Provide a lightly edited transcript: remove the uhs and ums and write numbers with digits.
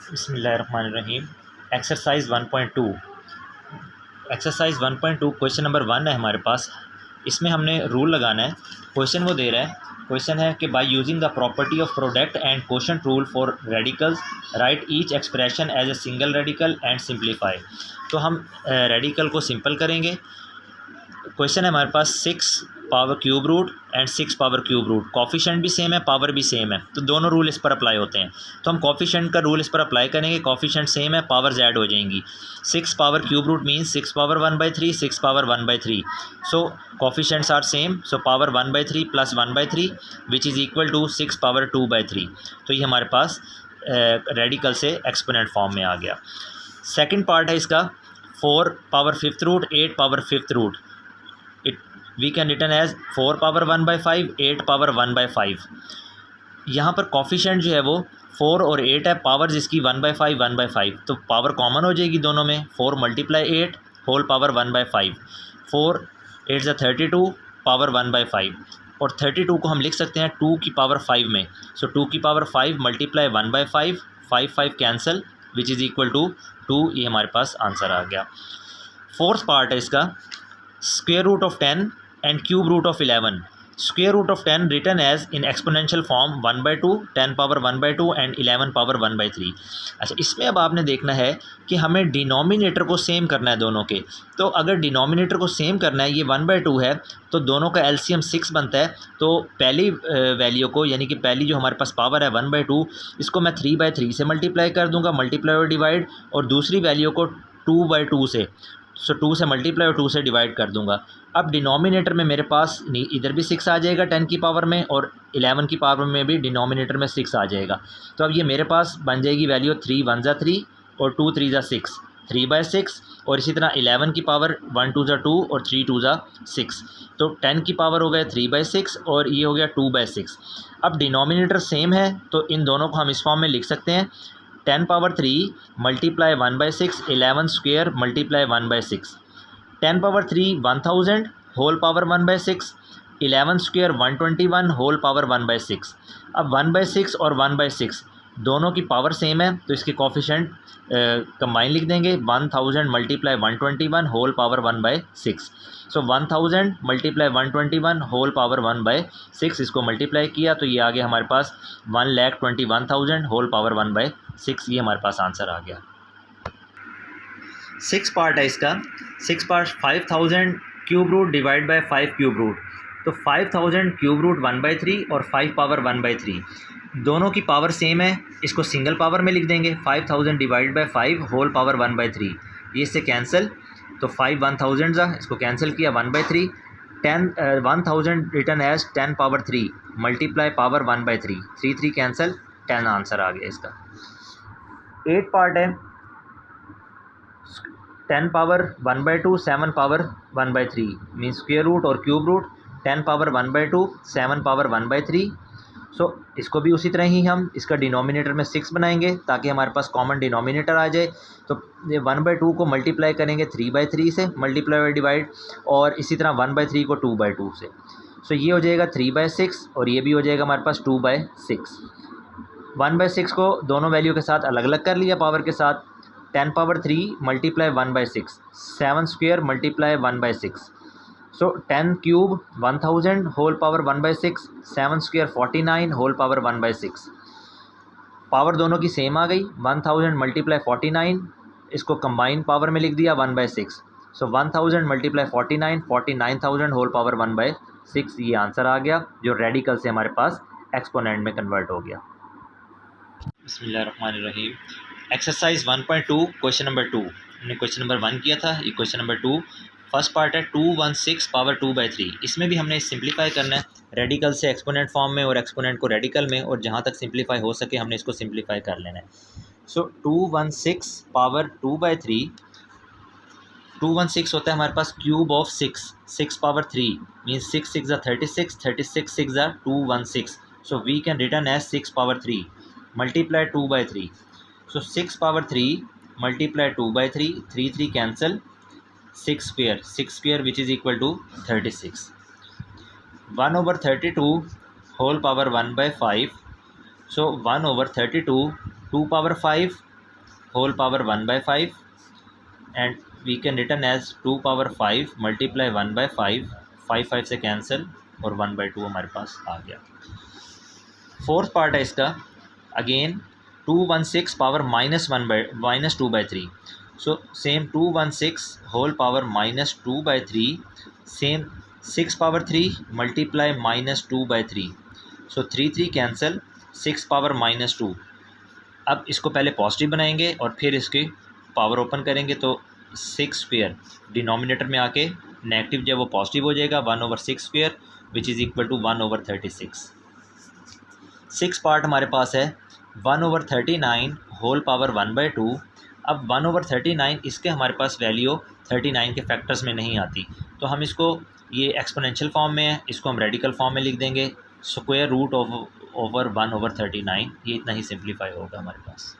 बिस्मिल्लाहिर्रहमानिर्रहीम। Exercise 1.2 exercise 1.2 question number 1 है हमारे पास। इसमें हमने रूल लगाना है। क्वेश्चन वो दे रहा है, क्वेश्चन है कि by using the property of product and quotient rule for radicals write each expression as a single radical and simplify. तो हम रेडिकल को सिंपल करेंगे। क्वेश्चन है हमारे पास 6 power cube root and 6 power cube root. Coefficient भी same है, power भी सेम है, तो दोनों रूल इस पर अप्लाई होते हैं। तो हम कॉफिशेंट का रूल इस पर अप्लाई करेंगे। कॉफिशेंट सेम है, पावर्स ऐड हो जाएंगी। 6 power cube root means 6 power 1/3, 6 power 1/3। So coefficients are same, so power 1/3 plus 1/3 which is equal to 6 power 2/3। तो ये हमारे पास रेडिकल से एक्सपोनेंट फॉर्म में आ गया। सेकेंड पार्ट है इसका 4 power fifth root 8 power fifth root. It we can return as 4 power 1/5 8 power 1/5। यहाँ पर कॉफिशेंट जो है वो 4 और 8 है, पावर जिसकी 1/5 1/5, तो पावर कॉमन हो जाएगी दोनों में। 4 × 8 होल पावर 1/5, 4 8 ज़ा 32 पावर 1/5। और 32 को हम लिख सकते हैं 2 की पावर 5 में। सो 2 की power 5 × 1/5, 5 5 cancel which is equal to 2। ये हमारे पास आंसर आ गया। फोर्थ पार्ट है इसका square root of 10 and cube root of 11। Square root of 10 return as in exponential form 1/2, 10 power 1/2 and 11 power 1/3। अच्छा, इसमें अब आपने देखना है कि हमें डिनोमिनेटर को सेम करना है दोनों के। तो अगर डिनोमिनेटर को सेम करना है, ये 1/2 है, तो दोनों का एलसीएम 6 बनता है। तो पहली वैल्यू को, यानी कि पहली जो हमारे पास पावर है 1/2, इसको मैं 3/3 से मल्टीप्लाई कर दूंगा, मल्टीप्लाई और डिवाइड। और दूसरी वैल्यू को 2/2 से, सो 2 से मल्टीप्लाई और 2 से डिवाइड कर दूंगा। अब डिनोमिनेटर में मेरे पास इधर भी 6 आ जाएगा 10 की पावर में, और 11 की पावर में भी डिनोमिनेटर में 6 आ जाएगा। तो अब ये मेरे पास बन जाएगी वैल्यू 3 1 ज़ा 3 और 2 3 ज़ा 6, 3/6। और इसी तरह 11 की पावर 1 2 ज़ा 2 और 3 2 ज़ा 6। तो 10 की पावर हो गया 3/6 और ये हो गया 2/6। अब डिनोमिनेटर सेम है, तो इन दोनों को हम इस फॉर्म में लिख सकते हैं। 10 power 3 multiply 1/6, 11 square multiply 1/6। 10 power 3 1000 whole power 1/6, 11 square 121 whole power 1/6। अब 1/6 और 1/6 दोनों की पावर सेम है, तो इसके कॉफिशेंट कंबाइन लिख देंगे। 1000 मल्टीप्लाई 121 होल पावर 1/6। सो 1000 मल्टीप्लाई 121 होल पावर 1/6, इसको मल्टीप्लाई किया तो ये आ गया हमारे पास 1,21,000 होल पावर 1/6। ये हमारे पास आंसर आ गया। 6 पार्ट है इसका। 6 part 5000 cube root divide by 5 cube root. तो 5000 क्यूब रूट 1/3 और 5 पावर 1/3 दोनों की पावर सेम है, इसको सिंगल पावर में लिख देंगे। 5000 डिवाइड बाय 5 होल पावर 1/3, ये इससे कैंसिल। तो 5 1000 ज़ा, इसको कैंसिल किया 1/3। 1000 written as 10 power 3 multiply power 1/3, 3 3 cancel, 10 answer आ गया इसका। 8 पार्ट है 10 power 1/2 7 power 1/3 mean square root और cube root. 10 power 1/2 7 power 1/3। So इसको भी उसी तरह ही हम इसका डिनोमिनेटर में 6 बनाएंगे ताकि हमारे पास कॉमन डिनोमिनेटर आ जाए। तो ये 1/2 को मल्टीप्लाई करेंगे 3/3 से, मल्टीप्लाई और डिवाइड, और इसी तरह 1/3 को 2/2 से। सो ये हो जाएगा 3/6 और ये भी हो जाएगा हमारे पास 2/6। 1/6 को दोनों वैल्यू के साथ अलग अलग कर लिया पावर के साथ। 10 power 3 multiply 1/6, 7 square multiply 1/6। So 10 cube 1000 whole power 1/6, 7 square 49 whole power 1/6। Power दोनों की सेम आ गई। 1000 मल्टीप्लाई 49, इसको कंबाइन पावर में लिख दिया 1/6। सो 1000 मल्टीप्लाई 49, 49,000 होल पावर 1/6। ये आंसर आ गया जो रेडिकल से हमारे पास एक्सपोनेंट में कन्वर्ट हो गया। बिस्मिल्लाहिर्रहमानिर्रहीम। Exercise 1.2 question number 2। हमने क्वेश्चन नंबर 1 किया था, ये क्वेश्चन नंबर 2। फर्स्ट पार्ट है 216 पावर 2/3। इसमें भी हमने सिंप्लीफाई करना है रेडिकल से एक्सपोनेंट फॉर्म में और एक्सपोनेंट को रेडिकल में, और जहाँ तक सिंप्लीफाई हो सके हमने इसको सिंप्लीफाई कर लेना है। सो 216 पावर 2/3, 216 होता है हमारे पास क्यूब ऑफ 6, 6 पावर 3 मीन्स 6 6 ज़ा 36, 36 6 ज़ा 216। So we can return as 6 power 3 multiply 2/3। So 6 power 3 multiply 2/3, 3 3 cancel, 6 square, 6 square which is equal to 36। 1/32 whole power 1/5। So 1/32, 2 power 5 whole power 1/5 and we can return as 2 power 5 multiply 1/5, 5 से cancel और 1/2 हमारे पास आ गया। Fourth part है इसका, again 216 power -2/3। So same 216 whole power -2/3, same 6 power 3 multiply -2/3। So 3 cancel, 6 power -2। अब इसको पहले positive बनाएंगे और फिर इसकी पावर ओपन करेंगे तो 6² डिनोमिनेटर में आके नेगेटिव जब वो पॉजिटिव हो जाएगा 1/6² which is equal to 1/36। 6 part हमारे पास है 1/39 होल पावर 1/2। अब 1/39 इसके हमारे पास वैल्यू 39 के फैक्टर्स में नहीं आती, तो हम इसको, ये एक्सपोनेंशियल फॉर्म में है, इसको हम रेडिकल फॉर्म में लिख देंगे, स्क्वायर रूट ओवर 1/39। ये इतना ही सिंप्लीफाई होगा हमारे पास।